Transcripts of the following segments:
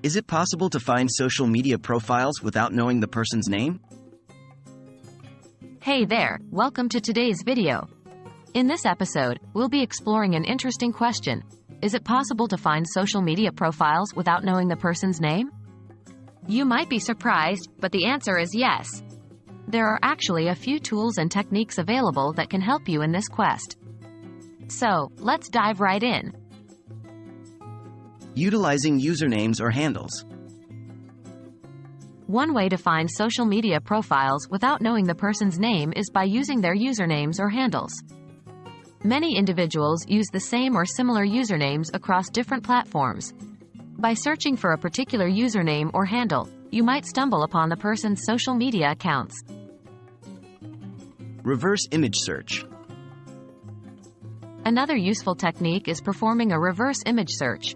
Is it possible to find social media profiles without knowing the person's name? Hey there, welcome to today's video. In this episode, we'll be exploring an interesting question. Is it possible to find social media profiles without knowing the person's name? You might be surprised, but the answer is yes. There are actually a few tools and techniques available that can help you in this quest. So, let's dive right in. Utilizing usernames or handles. One way to find social media profiles without knowing the person's name is by using their usernames or handles. Many individuals use the same or similar usernames across different platforms. By searching for a particular username or handle, you might stumble upon the person's social media accounts. Reverse image search. Another useful technique is performing a reverse image search.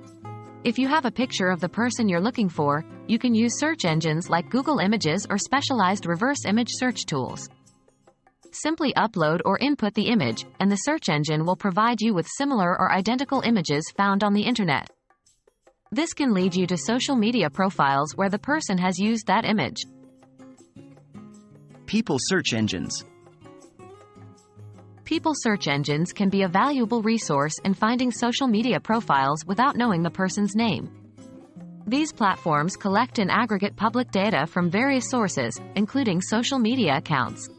If you have a picture of the person you're looking for, you can use search engines like Google Images or specialized reverse image search tools. Simply upload or input the image, and the search engine will provide you with similar or identical images found on the internet. This can lead you to social media profiles where the person has used that image. People search engines. People search engines can be a valuable resource in finding social media profiles without knowing the person's name. These platforms collect and aggregate public data from various sources, including social media accounts.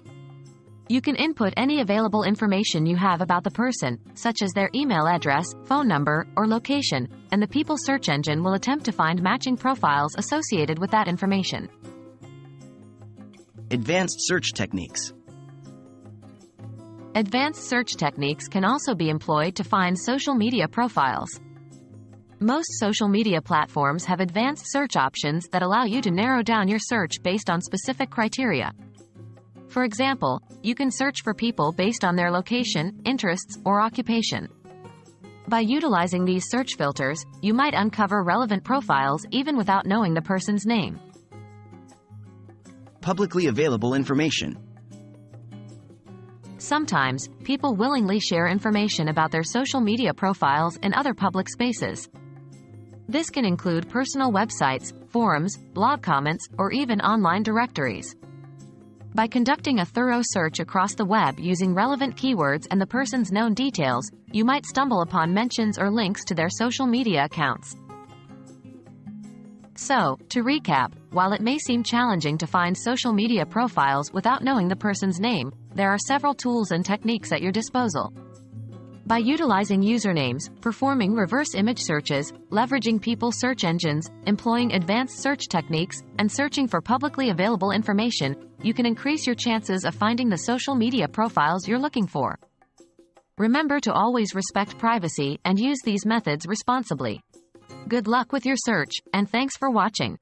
You can input any available information you have about the person, such as their email address, phone number, or location, and the People search engine will attempt to find matching profiles associated with that information. Advanced search techniques. Advanced search techniques can also be employed to find social media profiles. Most social media platforms have advanced search options that allow you to narrow down your search based on specific criteria. For example, you can search for people based on their location, interests, or occupation. By utilizing these search filters, you might uncover relevant profiles even without knowing the person's name. Publicly available information. Sometimes, people willingly share information about their social media profiles in other public spaces. This can include personal websites, forums, blog comments, or even online directories. By conducting a thorough search across the web using relevant keywords and the person's known details, you might stumble upon mentions or links to their social media accounts. So, to recap, while it may seem challenging to find social media profiles without knowing the person's name, there are several tools and techniques at your disposal. By utilizing usernames, performing reverse image searches, leveraging people search engines, employing advanced search techniques, and searching for publicly available information, you can increase your chances of finding the social media profiles you're looking for. Remember to always respect privacy and use these methods responsibly. Good luck with your search, and thanks for watching.